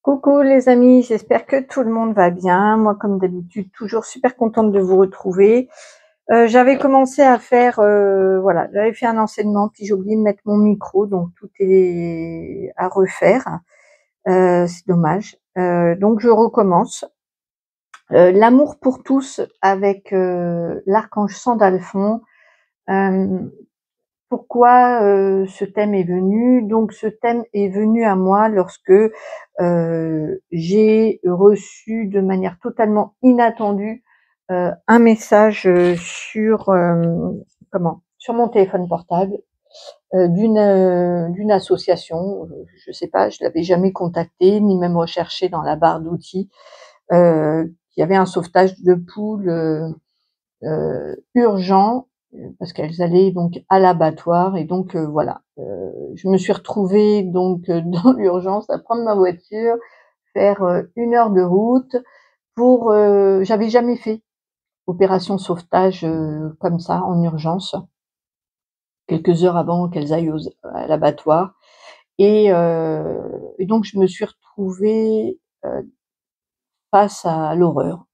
Coucou les amis, j'espère que tout le monde va bien. Moi, comme d'habitude, toujours super contente de vous retrouver. J'avais commencé à faire, voilà, j'avais fait un enseignement, puis j'ai oublié de mettre mon micro, donc tout est à refaire. C'est dommage. Donc je recommence. L'amour pour tous avec l'archange Sandalphon. Euh, Pourquoi ce thème est venu? Donc ce thème est venu à moi lorsque j'ai reçu de manière totalement inattendue un message sur mon téléphone portable d'une association. Je sais pas, je l'avais jamais contactée ni même recherché dans la barre d'outils. Il y avait un sauvetage de poules urgent parce qu'elles allaient donc à l'abattoir et donc voilà. Je me suis retrouvée donc dans l'urgence à prendre ma voiture, faire 1 heure de route pour j'avais jamais fait opération sauvetage comme ça en urgence, quelques heures avant qu'elles aillent à l'abattoir et donc je me suis retrouvée face à l'horreur.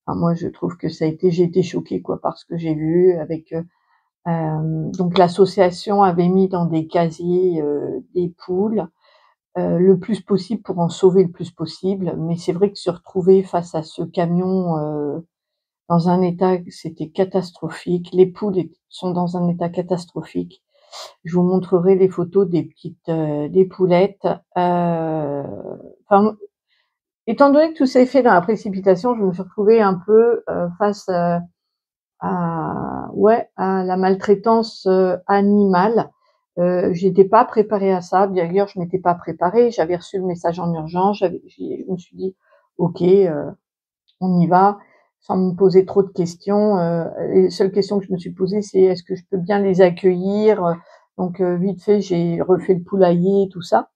Enfin, moi je trouve que j'ai été choquée quoi par ce que j'ai vu avec donc l'association avait mis dans des casiers des poules le plus possible pour en sauver le plus possible, mais c'est vrai que se retrouver face à ce camion dans un état, c'était catastrophique. Les poules sont dans un état catastrophique. Je vous montrerai les photos des petites des poulettes. Enfin, étant donné que tout s'est fait dans la précipitation, je me suis retrouvée un peu face à la maltraitance animale. J'étais pas préparée à ça. D'ailleurs, je m'étais pas préparée. J'avais reçu le message en urgence. Je me suis dit, ok, on y va, sans me poser trop de questions. Les seules questions que je me suis posées, c'est est-ce que je peux bien les accueillir. Donc vite fait, j'ai refait le poulailler, tout ça.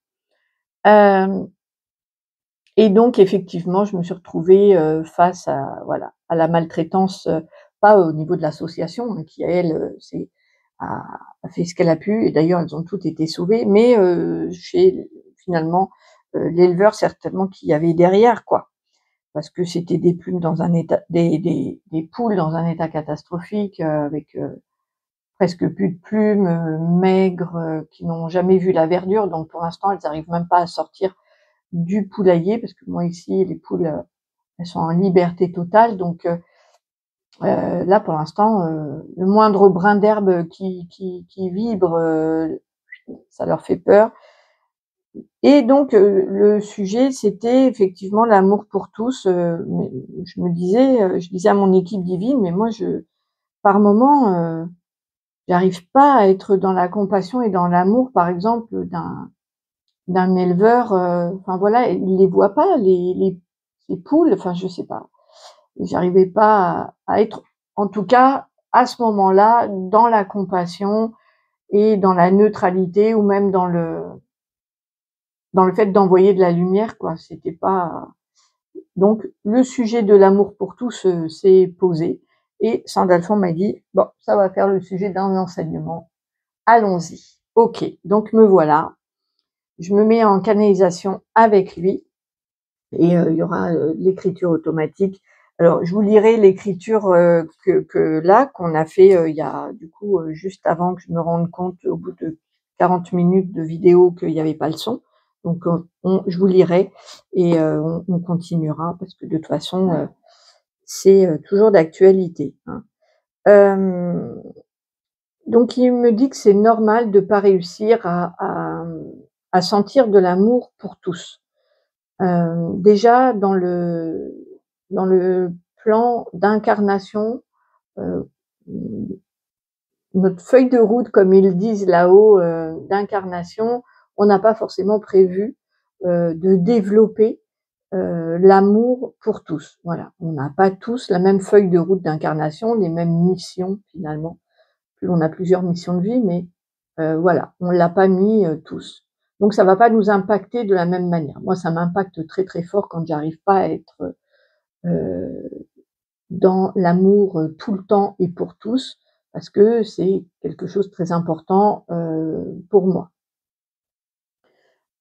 Et donc effectivement, je me suis retrouvée face à voilà, à la maltraitance, pas au niveau de l'association, hein, qui elle, a fait ce qu'elle a pu et d'ailleurs elles ont toutes été sauvées, mais chez finalement, l'éleveur certainement qu'il y avait derrière quoi. Parce que c'était des plumes dans un état des poules dans un état catastrophique, avec presque plus de plumes, maigres, qui n'ont jamais vu la verdure, donc pour l'instant elles arrivent même pas à sortir du poulailler parce que moi ici les poules elles sont en liberté totale donc là pour l'instant le moindre brin d'herbe qui vibre ça leur fait peur et donc le sujet c'était effectivement l'amour pour tous, mais je disais à mon équipe divine mais moi par moment j'arrive pas à être dans la compassion et dans l'amour par exemple d'un éleveur, enfin voilà, il les voit pas les poules, enfin je sais pas. J'arrivais pas à être, en tout cas, à ce moment-là, dans la compassion et dans la neutralité ou même dans le fait d'envoyer de la lumière quoi. C'était pas donc le sujet de l'amour pour tous, s'est posé et Sandalphon m'a dit: «Bon, ça va faire le sujet d'un enseignement. Allons-y». OK, donc me voilà. Je me mets en canalisation avec lui. Et il y aura l'écriture automatique. Alors je vous lirai l'écriture que là qu'on a fait il y a du coup juste avant que je me rende compte au bout de 40 minutes de vidéo qu'il y avait pas le son. Donc je vous lirai et on continuera parce que de toute façon c'est toujours d'actualité, hein. Hem, donc il me dit que c'est normal de pas réussir à sentir de l'amour pour tous. Déjà dans le plan d'incarnation, heu, notre feuille de route comme ils disent là-haut, d'incarnation, on n'a pas forcément prévu, de développer, l'amour pour tous. Voilà, on n'a pas tous la même feuille de route d'incarnation, les mêmes missions finalement. Puis on a plusieurs missions de vie, mais voilà, on l'a pas mis, tous. Donc ça va pas nous impacter de la même manière. Moi, ça m'impacte très, très fort quand j'arrive pas à être, heu, dans l'amour, tout le temps et pour tous, parce que c'est quelque chose de très important, pour moi.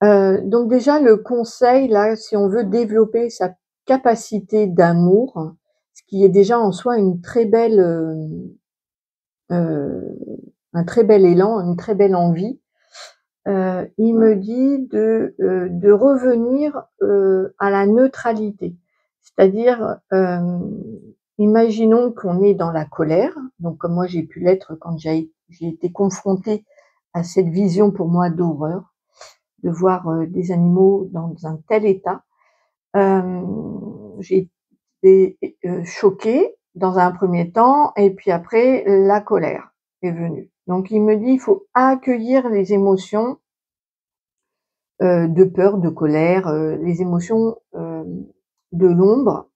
Donc déjà le conseil là, si on veut développer sa capacité d'amour, ce qui est déjà en soi une très belle, un très bel élan, une très belle envie, il me dit de revenir, à la neutralité. C'est-à-dire, imaginons qu'on est dans la colère, donc comme moi j'ai pu l'être quand j'ai été confrontée à cette vision pour moi d'horreur, de voir, des animaux dans un tel état. J'ai été, choquée dans un premier temps et puis après la colère est venue. Donc il me dit: «Il faut accueillir les émotions, de peur, de colère, les émotions, de l'ombre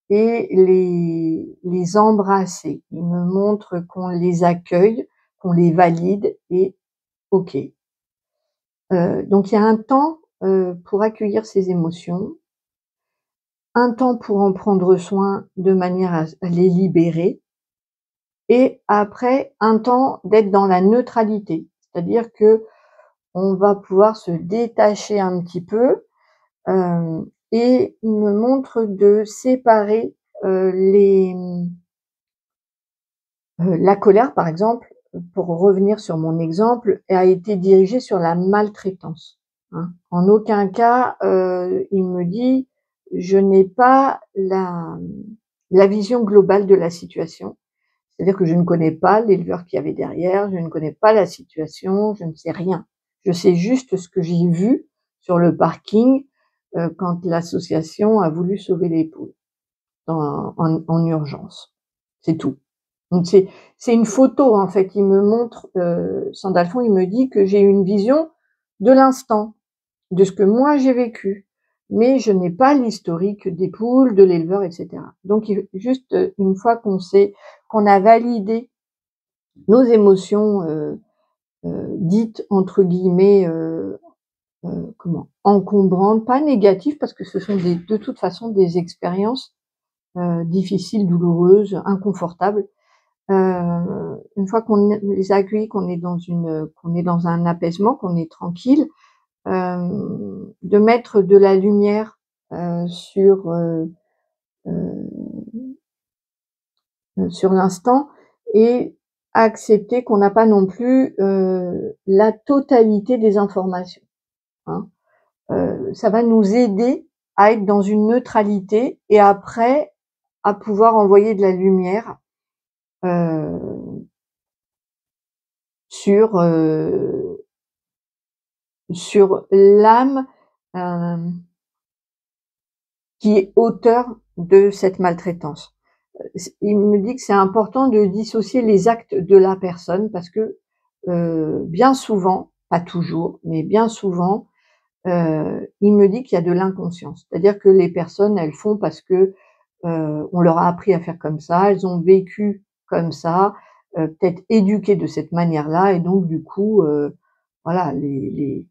et les embrasser». Il me montre qu'on les accueille, qu'on les valide et OK. Donc il y a un temps, pour accueillir ces émotions, un temps pour en prendre soin de manière à les libérer et après un temps d'être dans la neutralité. C'est-à-dire qu'on va pouvoir se détacher un petit peu, et il me montre de séparer, la colère par exemple, pour revenir sur mon exemple, a été dirigée sur la maltraitance, hein. En aucun cas, il me dit: «Je n'ai pas la vision globale de la situation». C'est-à-dire que je ne connais pas l'éleveur qu'il y avait derrière, je ne connais pas la situation, je ne sais rien. Je sais juste ce que j'ai vu sur le parking, quand l'association a voulu sauver les poules en urgence. C'est tout. Donc c'est une photo en fait. Il me montre, Sandalphon, il me dit que j'ai une vision de l'instant, de ce que moi j'ai vécu, mais je n'ai pas l'historique des poules, de l'éleveur, et cetera. Donc juste, une fois qu'on a validé nos émotions, dites entre guillemets, comment? Encombrantes, pas négatives parce que ce sont de toute façon des expériences, difficiles, douloureuses, inconfortables. Une fois qu'on les a accueillis, qu'on est dans un apaisement, qu'on est tranquille, de mettre de la lumière, sur l'instant et accepter qu'on n'a pas non plus, la totalité des informations, hein. Ça va nous aider à être dans une neutralité et après à pouvoir envoyer de la lumière, heu, sur, sur l'âme, hem, qui est auteur de cette maltraitance. Il me dit que c'est important de dissocier les actes de la personne parce que, bien souvent, pas toujours, mais bien souvent, il me dit qu'il y a de l'inconscience. C'est-à-dire que les personnes, elles font parce que, on leur a appris à faire comme ça, elles ont vécu comme ça, peut-être éduquées de cette manière-là et donc du coup, voilà, les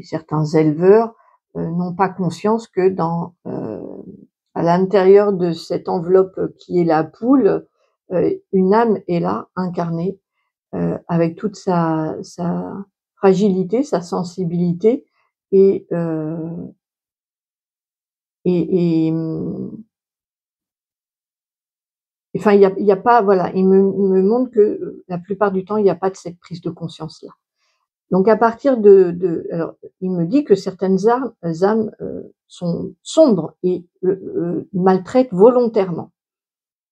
certains éleveurs, n'ont pas conscience que à l'intérieur de cette enveloppe qui est la poule, une âme est là, incarnée, avec toute sa fragilité, sa sensibilité et et enfin il y a pas voilà, il me montre que, la plupart du temps, il y a pas de cette prise de conscience-là. Donc à partir alors il me dit que certaines âmes, sont sombres et, maltraitent volontairement.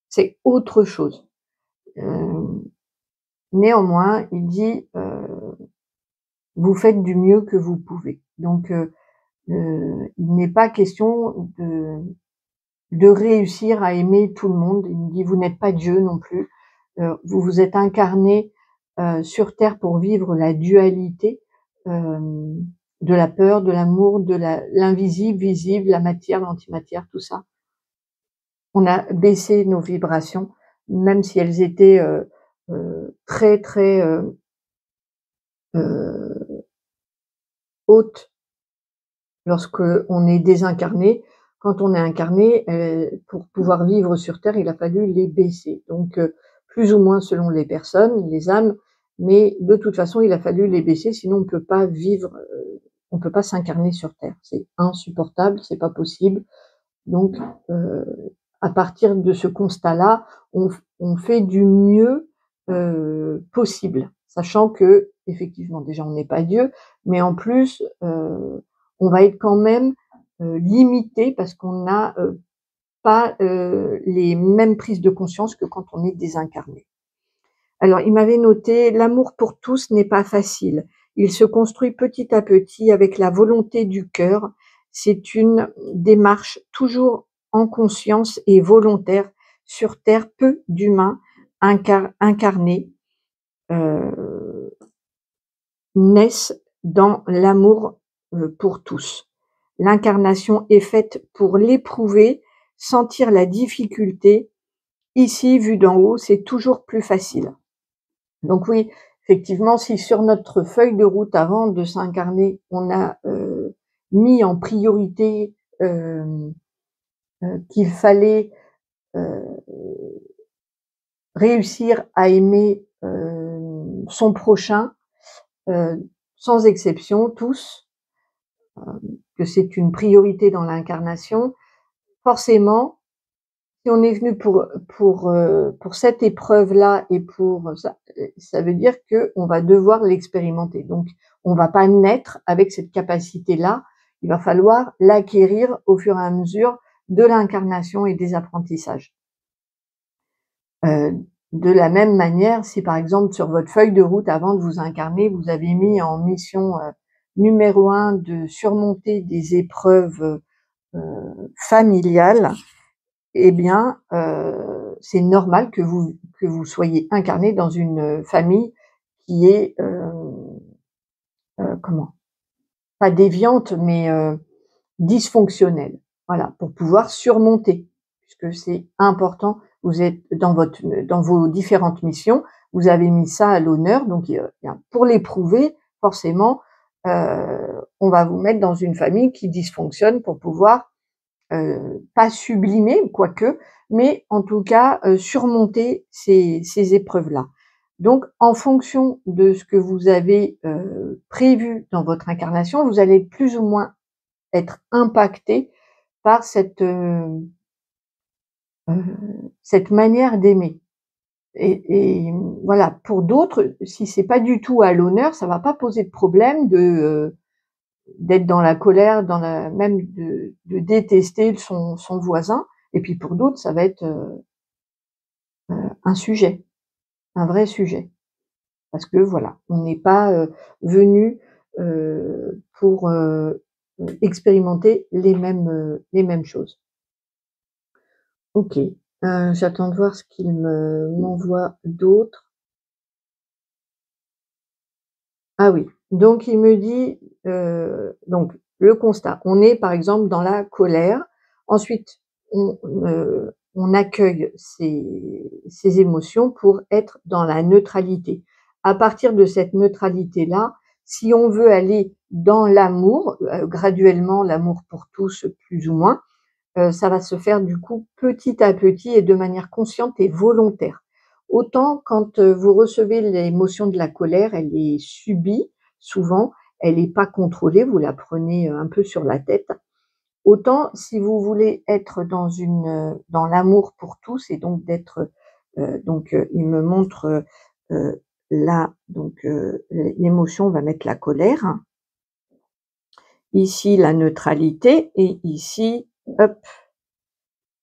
C'est autre chose. Hem, Néanmoins, il dit, «Vous faites du mieux que vous pouvez». Donc, il n'est pas question de réussir à aimer tout le monde. Il me dit: «Vous n'êtes pas Dieu non plus, vous vous êtes incarnés, sur terre pour vivre la dualité, de la peur, de l'amour, de l'invisible, visible, la matière, l'antimatière, tout ça. On a baissé nos vibrations, même si elles étaient, très, très, heu, hautes lorsqu'on est désincarné. Quand on est incarné, pour pouvoir vivre sur terre, il a fallu les baisser. Donc, plus ou moins selon les personnes, les âmes, mais de toute façon, il a fallu les baisser, sinon on ne peut pas vivre, on peut pas s'incarner sur Terre. C'est insupportable, c'est pas possible. Donc, à partir de ce constat-là, on fait du mieux possible, sachant que effectivement, déjà, on n'est pas Dieu, mais en plus, on va être quand même limité parce qu'on n'a pas les mêmes prises de conscience que quand on est désincarné. Alors, il m'avait noté: «L'amour pour tous n'est pas facile. Il se construit petit à petit avec la volonté du cœur. C'est une démarche toujours en conscience et volontaire. Sur terre, peu d'humains incarnés naissent dans l'amour pour tous. L'incarnation est faite pour l'éprouver, sentir la difficulté. Ici, vu d'en haut, c'est toujours plus facile.» Donc oui, effectivement, si sur notre feuille de route, avant de s'incarner, on a mis en priorité qu'il fallait réussir à aimer son prochain, sans exception, tous, que c'est une priorité dans l'incarnation, forcément, si on est venu pour cette épreuve-là et pour ça, ça veut dire qu'on va devoir l'expérimenter. Donc, on va pas naître avec cette capacité-là. Il va falloir l'acquérir au fur et à mesure de l'incarnation et des apprentissages. De la même manière, si par exemple sur votre feuille de route, avant de vous incarner, vous avez mis en mission numéro 1 de surmonter des épreuves familiales, eh bien, c'est normal que vous soyez incarné dans une famille qui est, comment? Pas déviante, mais dysfonctionnelle. Voilà, pour pouvoir surmonter, puisque c'est important. Vous êtes dans vos différentes missions, vous avez mis ça à l'honneur, donc pour l'éprouver, forcément, on va vous mettre dans une famille qui dysfonctionne pour pouvoir pas sublimer, quoique, mais en tout cas surmonter ces épreuves-là. Donc, en fonction de ce que vous avez prévu dans votre incarnation, vous allez plus ou moins être impacté par cette manière d'aimer. Et voilà, pour d'autres, si c'est pas du tout à l'honneur, ça va pas poser de problème d'être dans la colère, même de détester son voisin. Et puis pour d'autres, ça va être un sujet, un vrai sujet, parce que voilà, on n'est pas venu pour expérimenter les mêmes choses. Ok, j'attends de voir ce qu'il m'envoie d'autre. Ah oui, donc il me dit, donc le constat, on est par exemple dans la colère, ensuite on accueille ces émotions pour être dans la neutralité. À partir de cette neutralité-là, si on veut aller dans l'amour, graduellement l'amour pour tous plus ou moins, ça va se faire du coup petit à petit et de manière consciente et volontaire. Autant quand vous recevez l'émotion de la colère, elle est subie souvent, elle n'est pas contrôlée, vous la prenez un peu sur la tête. Autant si vous voulez être dans l'amour pour tous et donc d'être il me montre là donc l'émotion, on va mettre la colère. Ici la neutralité et ici hop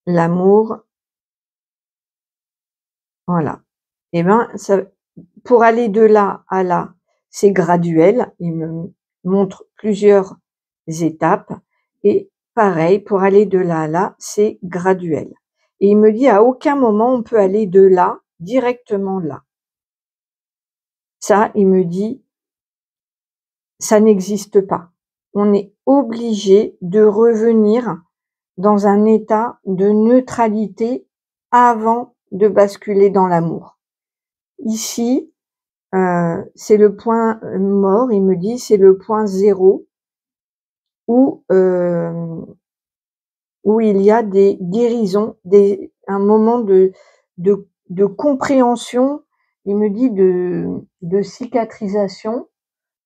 l'amour. Voilà. Et ben, ça, pour aller de là à là, c'est graduel. Il me montre plusieurs étapes. Et pareil, pour aller de là à là, c'est graduel. Et il me dit, à aucun moment on peut aller de là, directement là. Ça, il me dit, ça n'existe pas. On est obligé de revenir dans un état de neutralité avant de basculer dans l'amour. Ici, c'est le point mort, il me dit, c'est le point 0 où il y a des guérisons, un moment de compréhension, il me dit de cicatrisation,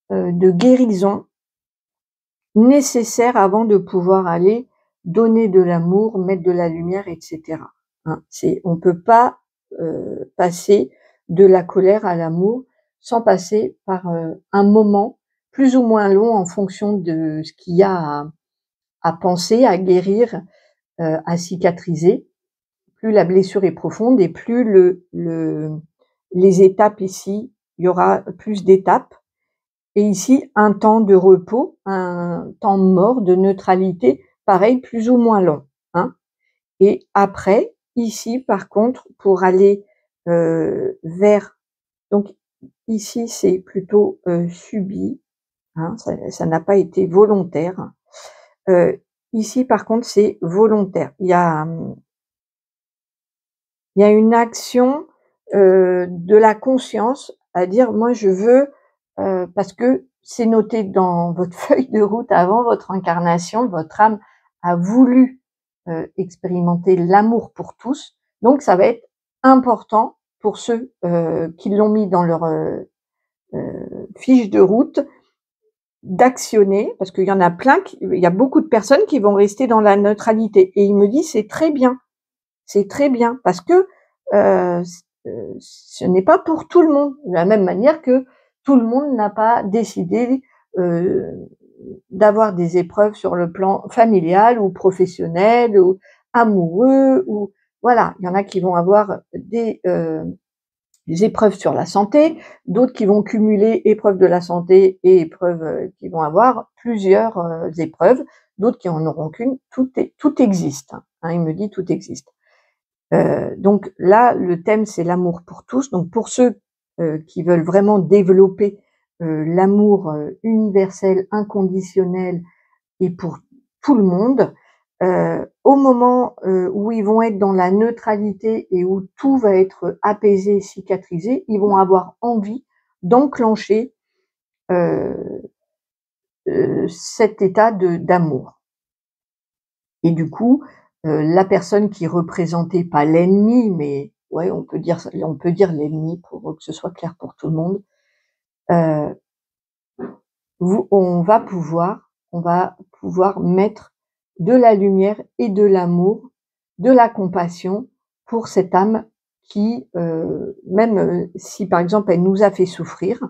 de guérison. nécessaire avant de pouvoir aller donner de l'amour, mettre de la lumière, et cetera, hein. On peut pas, passer de la colère à l'amour sans passer par, un moment plus ou moins long en fonction de ce qu'il y a à penser, à guérir, à cicatriser. Plus la blessure est profonde et plus les étapes ici, il y aura plus d'étapes. Et ici, un temps de repos, un temps mort, de neutralité, pareil, plus ou moins long, hein. Et après, ici, par contre, pour aller, vers donc ici, c'est plutôt, subi, hein, ça n'a pas été volontaire. Ici, par contre, c'est volontaire. Il y a une action, de la conscience à dire: «Moi, je veux», parce que c'est noté dans votre feuille de route avant votre incarnation, votre âme a voulu, expérimenter l'amour pour tous, donc ça va être important pour ceux, qui l'ont mis dans leur, fiche de route, d'actionner, parce qu'il y en a plein il y a beaucoup de personnes qui vont rester dans la neutralité et il me dit: c'est très bien parce que, ce n'est pas pour tout le monde. De la même manière que tout le monde n'a pas décidé, heu, d'avoir des épreuves sur le plan familial ou professionnel ou amoureux ou voilà. Il y en a qui vont avoir des épreuves sur la santé, d'autres qui vont cumuler épreuves de la santé et épreuves, qui vont avoir plusieurs, épreuves, d'autres qui en auront qu'une. Tout existe, hein, il me dit: «Tout existe». Donc là, le thème, c'est l'amour pour tous. Donc pour ceux, qui veulent vraiment développer, l'amour, universel, inconditionnel et pour tout le monde, au moment, où ils vont être dans la neutralité et où tout va être apaisé, cicatrisé, ils vont avoir envie d'enclencher, heu cet état de d'amour. Et du coup, la personne qui représentait pas l'ennemi, mais ouais, on peut dire l'ennemi pour que ce soit clair pour tout le monde, heu, vous on va pouvoir mettre de la lumière et de l'amour, de la compassion pour cette âme qui, même, si par exemple elle nous a fait souffrir,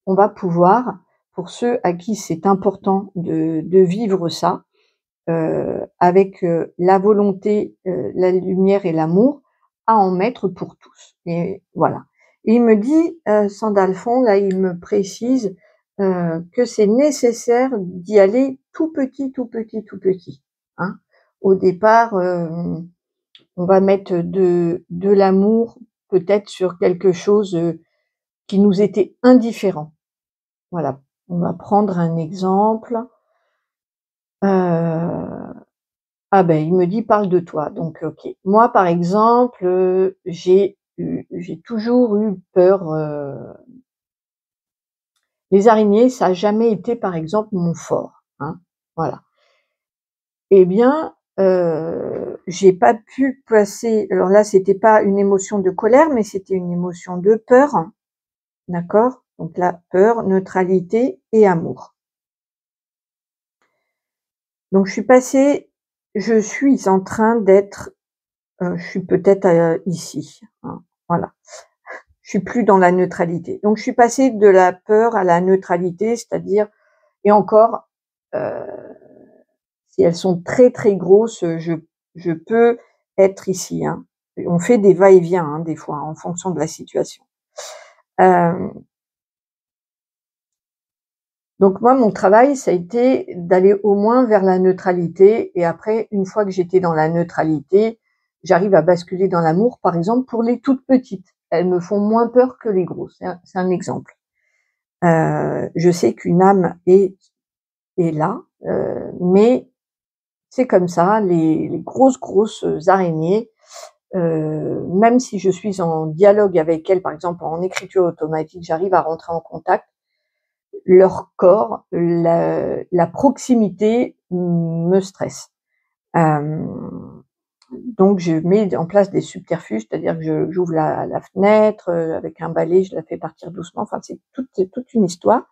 on va pouvoir, pour ceux à qui c'est important de vivre ça, avec, la volonté, la lumière et l'amour, à en mettre pour tous et voilà. Et il me dit, Sandalphon, là, il me précise, que c'est nécessaire d'y aller tout petit, tout petit, tout petit, hein. Au départ, on va mettre de l'amour peut-être sur quelque chose, qui nous était indifférent. Voilà. On va prendre un exemple, heu ah ben, il me dit: «Parle de toi», donc OK. Moi, par exemple, j'ai toujours eu peur, les araignées, ça a jamais été, par exemple, mon fort, hein, voilà. Eh bien, j'ai pas pu passer alors là, c'était pas une émotion de colère, mais c'était une émotion de peur, d'accord? Donc là, peur, neutralité et amour. Donc je suis en train d'être, je suis peut-être, ici, hein, voilà. Je suis plus dans la neutralité. Donc je suis passée de la peur à la neutralité, c'est-à-dire et encore, heu, si elles sont très, très grosses, je peux être ici, hein. On fait des va-et-vient, hein, des fois, en fonction de la situation. Hem, donc moi, mon travail, ça a été d'aller au moins vers la neutralité et après, une fois que j'étais dans la neutralité, j'arrive à basculer dans l'amour, par exemple, pour les toutes petites. Elles me font moins peur que les grosses. C'est un exemple. Je sais qu'une âme est là, mais c'est comme ça, les grosses, grosses araignées, même si je suis en dialogue avec elles, par exemple en écriture automatique, j'arrive à rentrer en contact, leur corps, la proximité me stresse. Hem, donc je mets en place des subterfuges, c'est-à-dire que j'ouvre la fenêtre, avec un balai, je la fais partir doucement, enfin c'est toute une histoire.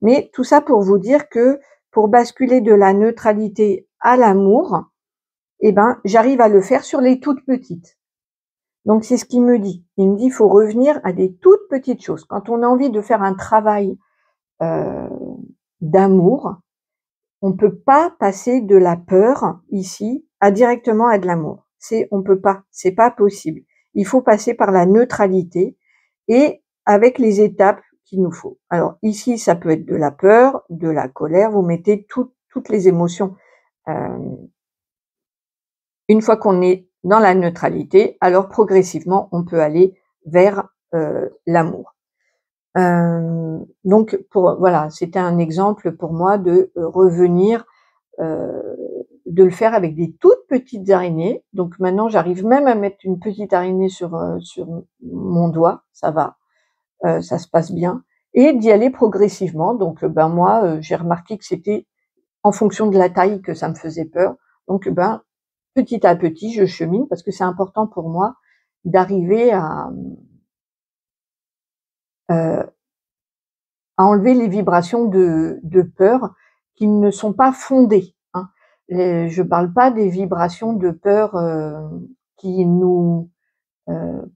Mais tout ça pour vous dire que pour basculer de la neutralité à l'amour, eh ben, j'arrive à le faire sur les toutes petites. Donc c'est ce qu'il me dit. Il me dit: «Il faut revenir à des toutes petites choses». Quand on a envie de faire un travail, heu, d'amour, on peut pas passer de la peur ici à directement à de l'amour. On peut pas, c'est pas possible. Il faut passer par la neutralité et avec les étapes qu'il nous faut. Alors ici, ça peut être de la peur, de la colère, vous mettez toutes les émotions. Hem, une fois qu'on est dans la neutralité, alors progressivement, on peut aller vers, l'amour. Donc voilà, c'était un exemple pour moi de, revenir, heu, de le faire avec des toutes petites araignées. Donc maintenant, j'arrive même à mettre une petite araignée sur mon doigt, ça va, ça se passe bien et d'y aller progressivement. Donc ben, moi, j'ai remarqué que c'était en fonction de la taille que ça me faisait peur. Donc ben, petit à petit, je chemine parce que c'est important pour moi d'arriver heu, à enlever les vibrations de peur qui ne sont pas fondées, hein. Je parle pas des vibrations de peur, qui nous,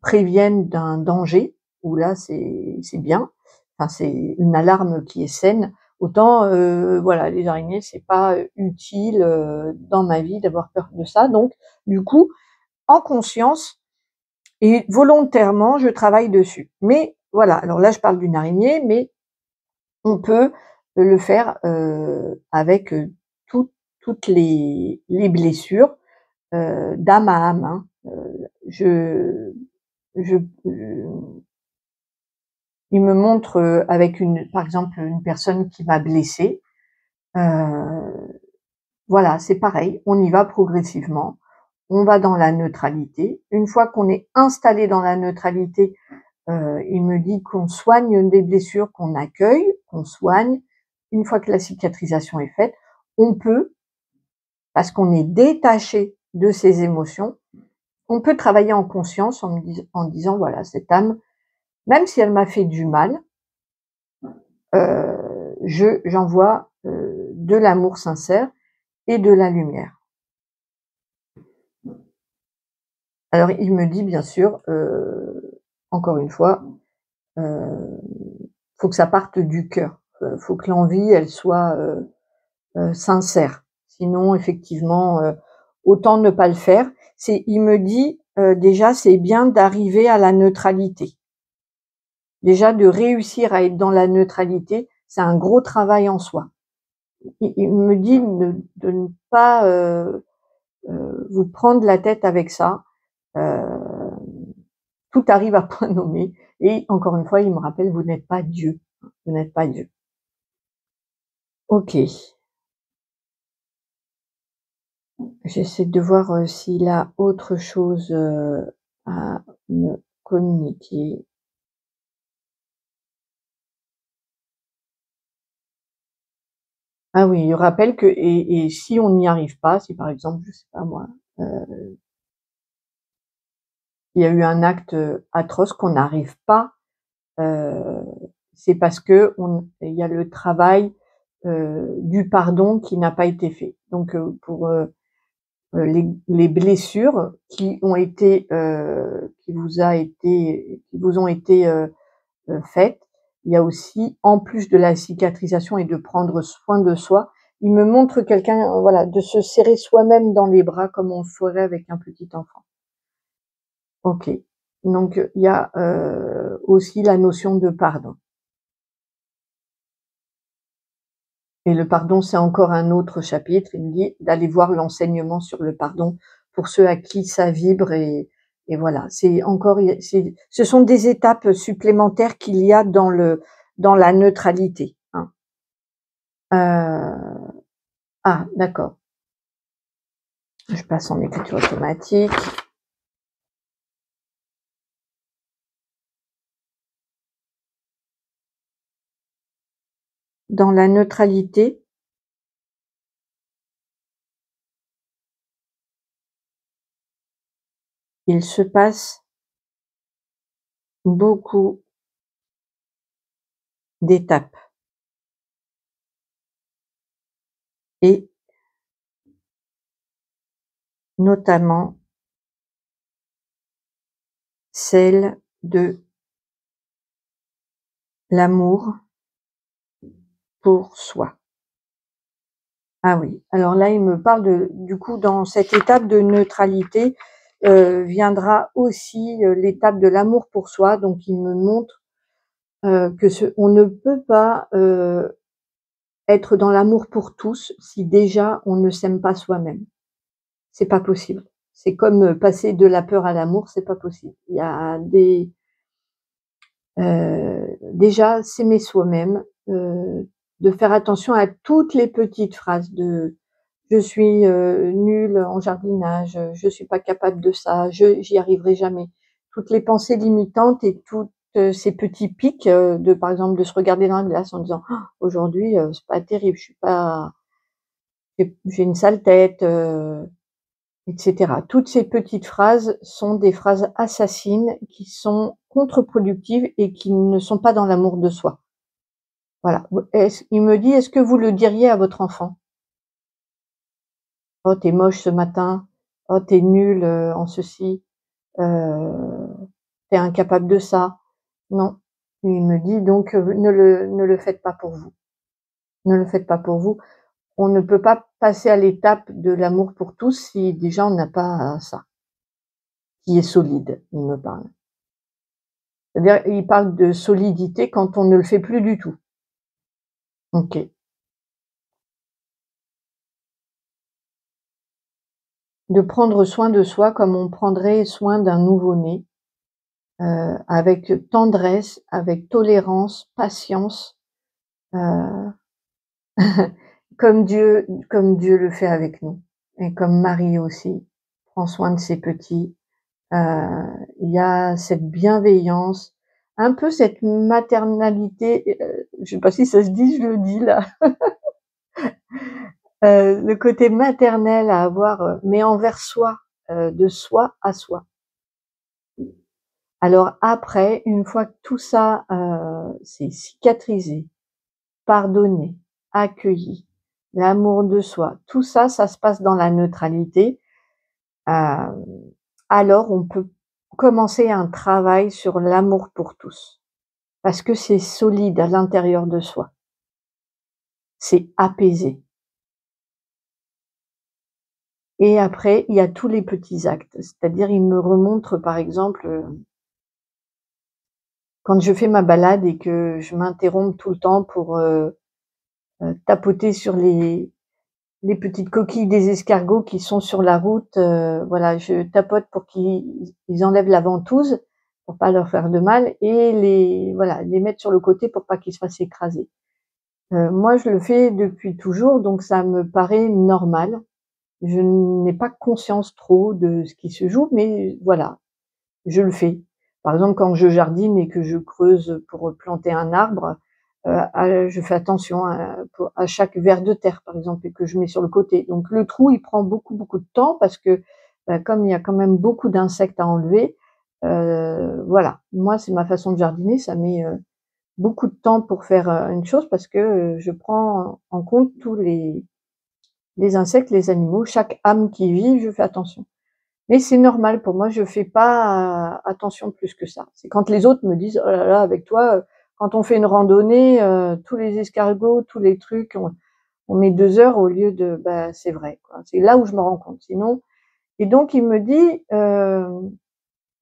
préviennent d'un danger, où là c'est bien, enfin c'est une alarme qui est saine. Autant, voilà, les araignées, c'est pas, utile, dans ma vie d'avoir peur de ça. Donc du coup, en conscience et volontairement, je travaille dessus. Mais voilà, alors là, je parle d'une araignée, mais on peut le faire, avec, toutes les blessures, d'âme à âme, hein. Je il me montre, avec par exemple, une personne qui m'a blessée, heu, voilà, c'est pareil, on y va progressivement. On va dans la neutralité. Une fois qu'on est installé dans la neutralité, il me dit qu'on soigne des blessures, qu'on accueille, qu'on soigne. Une fois que la cicatrisation est faite, on peut, parce qu'on est détaché de ces émotions, on peut travailler en conscience en disant: «Voilà, cette âme, même si elle m'a fait du mal, j'envoie, de l'amour sincère et de la lumière». Alors il me dit bien sûr, encore une fois, heu, faut que ça parte du cœur, faut que l'envie elle soit, sincère. Sinon effectivement, autant ne pas le faire. Il me dit, déjà c'est bien d'arriver à la neutralité. Déjà de réussir à être dans la neutralité, c'est un gros travail en soi. Il me dit de ne pas, vous prendre la tête avec ça. Heu, Tout arrive à point nommé et encore une fois, il me rappelle: «Vous n'êtes pas Dieu, vous n'êtes pas Dieu». OK, j'essaie de voir, s'il a autre chose, à me communiquer. Ah oui, il rappelle que et si on n'y arrive pas, si par exemple, je sais pas moi, il y a eu un acte, atroce qu'on n'arrive pas, heu, c'est parce qu'il y a le travail, du pardon qui n'a pas été fait. Donc, pour, les blessures qui vous ont été, faites, il y a aussi, en plus de la cicatrisation et de prendre soin de soi, il me montre quelqu'un, voilà, de se serrer soi-même dans les bras comme on le ferait avec un petit enfant. OK. Donc, il y a, aussi la notion de pardon et le pardon, c'est encore un autre chapitre. Il me dit d'aller voir l'enseignement sur le pardon pour ceux à qui ça vibre et voilà. C'est encore ce sont des étapes supplémentaires qu'il y a dans la neutralité, hein. Ah d'accord, je passe en écriture automatique. Dans la neutralité, il se passe beaucoup d'étapes. et notamment celle de l'amour pour soi. Ah oui, alors là, il me parle du coup, dans cette étape de neutralité, viendra aussi, l'étape de l'amour pour soi. Donc il me montre, on ne peut pas, être dans l'amour pour tous si déjà on ne s'aime pas soi-même. C'est pas possible. C'est comme, passer de la peur à l'amour, c'est pas possible. Il y a déjà s'aimer soi-même, de faire attention à toutes les petites phrases de: «Je suis, nulle en jardinage, je suis pas capable de ça, j'y arriverai jamais». Toutes les pensées limitantes et toutes, ces petits pics, par exemple, de se regarder dans la glace en disant: «Oh, aujourd'hui, c'est pas terrible, je suis pas j'ai une sale tête», et cetera. Toutes ces petites phrases sont des phrases assassines qui sont contre-productives et qui ne sont pas dans l'amour de soi. Voilà. Il me dit: «Est-ce que vous le diriez à votre enfant? Oh, tu es moche ce matin. Oh, tu es nul, en ceci. Tu es incapable de ça». Non. Il me dit donc: ne le faites pas pour vous. Ne le faites pas pour vous. On ne peut pas passer à l'étape de l'amour pour tous si déjà on n'a pas ça, qui est solide», il me parle. C'est-à-dire, il parle de solidité quand on ne le fait plus du tout. OK. De prendre soin de soi comme on prendrait soin d'un nouveau-né, avec tendresse, avec tolérance, patience, heu, comme Dieu le fait avec nous et comme Marie aussi prend soin de ses petits. Il y a cette bienveillance, un peu cette maternalité, je sais pas si ça se dit, je le dis là, le côté maternel à avoir, mais envers soi, de soi à soi. Alors après, une fois que tout ça, c'est cicatrisé, pardonné, accueilli, l'amour de soi, tout ça, ça se passe dans la neutralité, hem, alors on peut commencer un travail sur l'amour pour tous. Parce que c'est solide à l'intérieur de soi. C'est apaisé. Et après, il y a tous les petits actes. C'est-à-dire, il me remontre, par exemple, quand je fais ma balade et que je m'interromps tout le temps pour, tapoter sur les petites coquilles des escargots qui sont sur la route, voilà, je tapote pour qu'ils enlèvent la ventouse, pour pas leur faire de mal et les mettre sur le côté pour pas qu'ils se fassent écraser. Moi, je le fais depuis toujours, donc ça me paraît normal. Je n'ai pas conscience trop de ce qui se joue, mais voilà, je le fais. Par exemple, quand je jardine et que je creuse pour planter un arbre, je fais attention à chaque ver de terre, par exemple, et que je mets sur le côté. Donc le trou, il prend beaucoup, beaucoup de temps parce que, comme il y a quand même beaucoup d'insectes à enlever, voilà. Moi, c'est ma façon de jardiner, ça met, beaucoup de temps pour faire, une chose parce que, je prends en compte tous les insectes, les animaux, chaque âme qui vit, je fais attention. Mais c'est normal pour moi, je fais pas, attention plus que ça. C'est quand les autres me disent: «Oh là là, avec toi, quand on fait une randonnée, tous les escargots, tous les trucs, on met 2 heures au lieu de» bah, c'est vrai, quoi. C'est là où je me rends compte. Sinon et donc il me dit,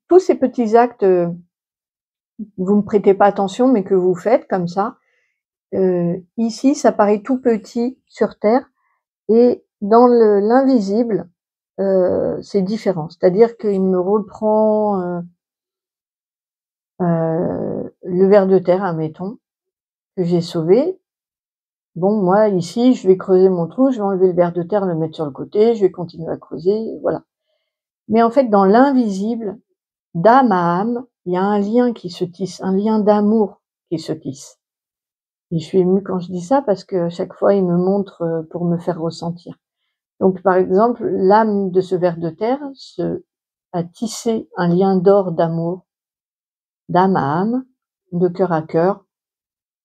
tous ces petits actes, vous me prêtez pas attention, mais que vous faites comme ça, ici, ça paraît tout petit sur terre et dans l'invisible, c'est différent. C'est-à-dire qu'il me reprend, le ver de terre, admettons, que j'ai sauvé. Bon, moi, ici, je vais creuser mon trou, je vais enlever le ver de terre, le mettre sur le côté, je vais continuer à creuser, voilà. Mais en fait, dans l'invisible, d'âme à âme, il y a un lien qui se tisse, un lien d'amour qui se tisse. Et je suis émue quand je dis ça parce qu'à chaque fois, il me montre, pour me faire ressentir. Donc, par exemple, l'âme de ce ver de terre a tissé un lien d'or d'amour, d'âme à âme, de cœur à cœur,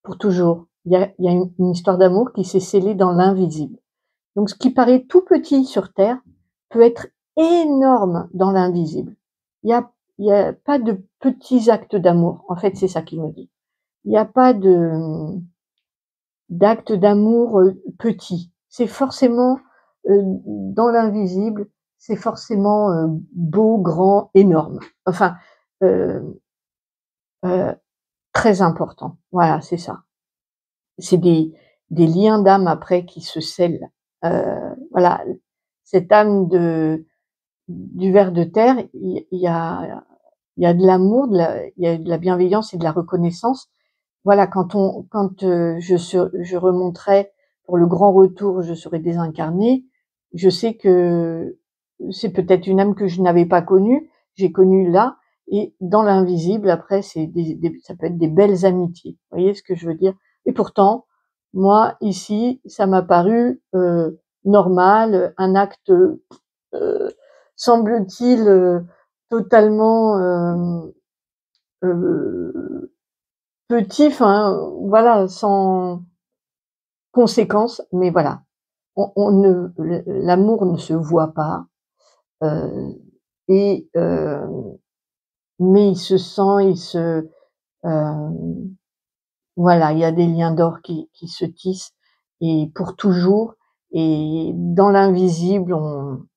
pour toujours. Il y a une histoire d'amour qui s'est scellée dans l'invisible. Donc ce qui paraît tout petit sur terre peut être énorme dans l'invisible. Il y a pas de petits actes d'amour. En fait, c'est ça qu'il me dit. Il y a pas d'actes d'amour, petits. C'est forcément, dans l'invisible, c'est forcément, beau, grand, énorme. Enfin, heu heu, très important. Voilà, c'est ça. C'est des liens d'âme après qui se scellent. Voilà, cette âme du ver de terre, il y a de l'amour, il y a de la bienveillance et de la reconnaissance. Voilà, quand, je remonterai pour le grand retour, je serai désincarnée, je sais que c'est peut-être une âme que je n'avais pas connue, j'ai connue là et dans l'invisible après c'est des ça peut être des belles amitiés. Vous voyez ce que je veux dire? Et pourtant, moi ici, ça m'a paru, normal, un acte, semble-t-il, totalement, heu, petit, enfin, voilà, sans conséquence, mais voilà. On ne l'amour ne se voit pas, heu et mais il se sent, voilà, il y a des liens d'or qui se tissent et pour toujours et dans l'invisible, on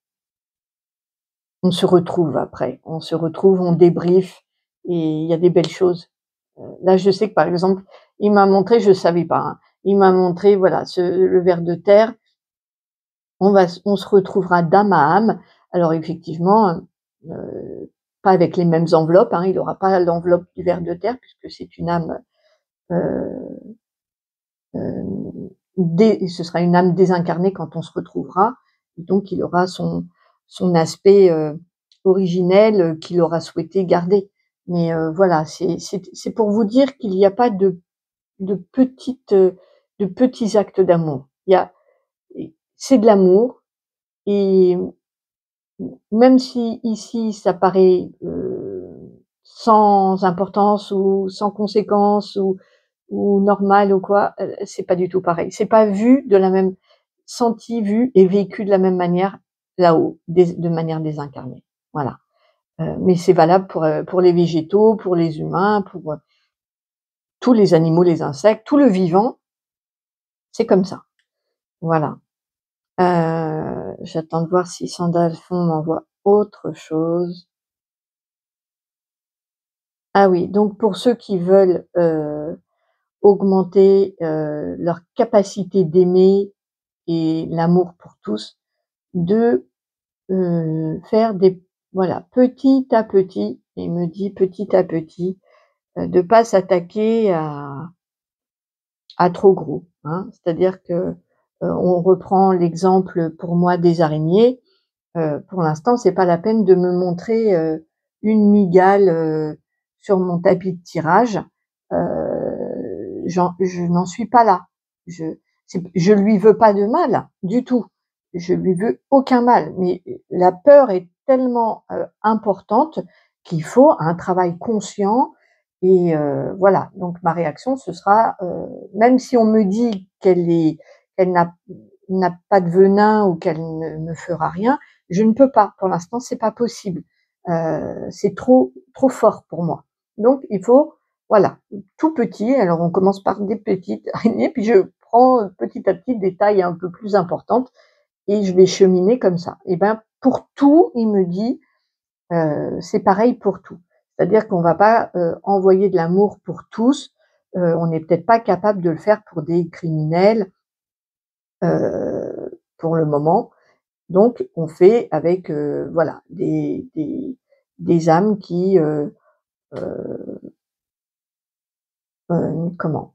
se retrouve après. On se retrouve, on débriefe et il y a des belles choses. Là, je sais que, par exemple, il m'a montré, je savais pas, hein, il m'a montré, voilà, le ver de terre. On se retrouvera d'âme à âme. Alors effectivement, pas avec les mêmes enveloppes, hein, il aura pas l'enveloppe du ver de terre puisque c'est une âme, heu, ce sera une âme désincarnée quand on se retrouvera. Donc il aura son aspect, originel, qu'il aura souhaité garder. Mais, voilà, c'est pour vous dire qu'il y a pas de petits actes d'amour. Il y a c'est de l'amour et même si ici ça paraît, sans importance ou sans conséquence ou normal ou quoi, c'est pas du tout pareil. C'est pas vu de la même senti, vu et vécu de la même manière là-haut, de manière désincarnée. Voilà, mais c'est valable pour les végétaux, pour les humains, pour, tous les animaux, les insectes, tout le vivant, c'est comme ça. Voilà, j'attends de voir si Sandalphon m'envoie autre chose. Ah oui, donc pour ceux qui veulent, augmenter, leur capacité d'aimer et l'amour pour tous, de, faire des voilà, petit à petit, il me dit petit à petit, de pas s'attaquer à trop gros, hein. C'est-à-dire que, on reprend l'exemple pour moi des araignées, pour l'instant, c'est pas la peine de me montrer, une mygale, sur mon tapis de tirage. Je n'en suis pas là. Je lui veux pas de mal, du tout. Je lui veux aucun mal, mais la peur est tellement, importante qu'il faut un travail conscient et voilà. Donc ma réaction, ce sera, même si on me dit qu'elle n'a pas de venin ou qu'elle ne me fera rien, je ne peux pas. Pour l'instant, c'est pas possible. C'est trop fort pour moi. Donc il faut, voilà, tout petit. Alors on commence par des petites araignées, puis je prends petit à petit des tailles un peu plus importantes et je vais cheminer comme ça. Et ben pour tout, il me dit, c'est pareil pour tout. C'est-à-dire qu'on va pas, envoyer de l'amour pour tous. On n'est peut-être pas capable de le faire pour des criminels, pour le moment. Donc on fait avec, voilà, des âmes qui, comment?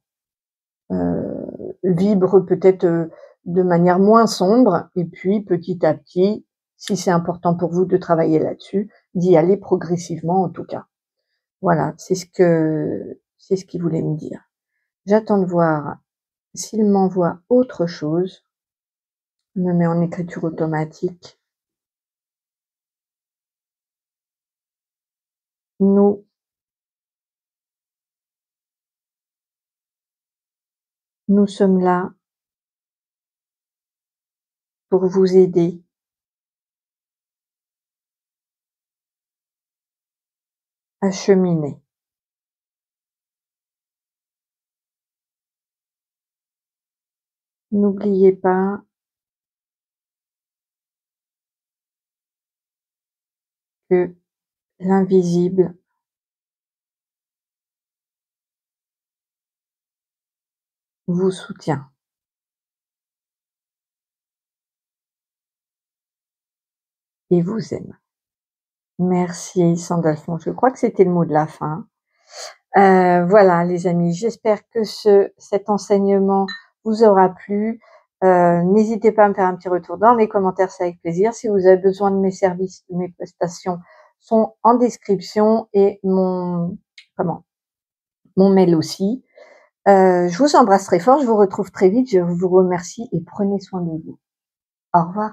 Vibrent peut-être, de manière moins sombre et puis petit à petit, si c'est important pour vous de travailler là-dessus, d'y aller progressivement en tout cas. Voilà, c'est ce qu'il voulait me dire. J'attends de voir s'il m'envoie autre chose. Je me mets en écriture automatique. Nous nous sommes là pour vous aider à cheminer. N'oubliez pas que l'invisible vous soutient et vous aime. Merci Sandalphon, je crois que c'était le mot de la fin. Voilà les amis, j'espère que cet enseignement vous aura plu. N'hésitez pas à me faire un petit retour dans les commentaires, c'est avec plaisir. Si vous avez besoin de mes services, de mes prestations sont en description et mon mail aussi. Je vous embrasse très fort, je vous retrouve très vite, je vous remercie et prenez soin de vous. Au revoir.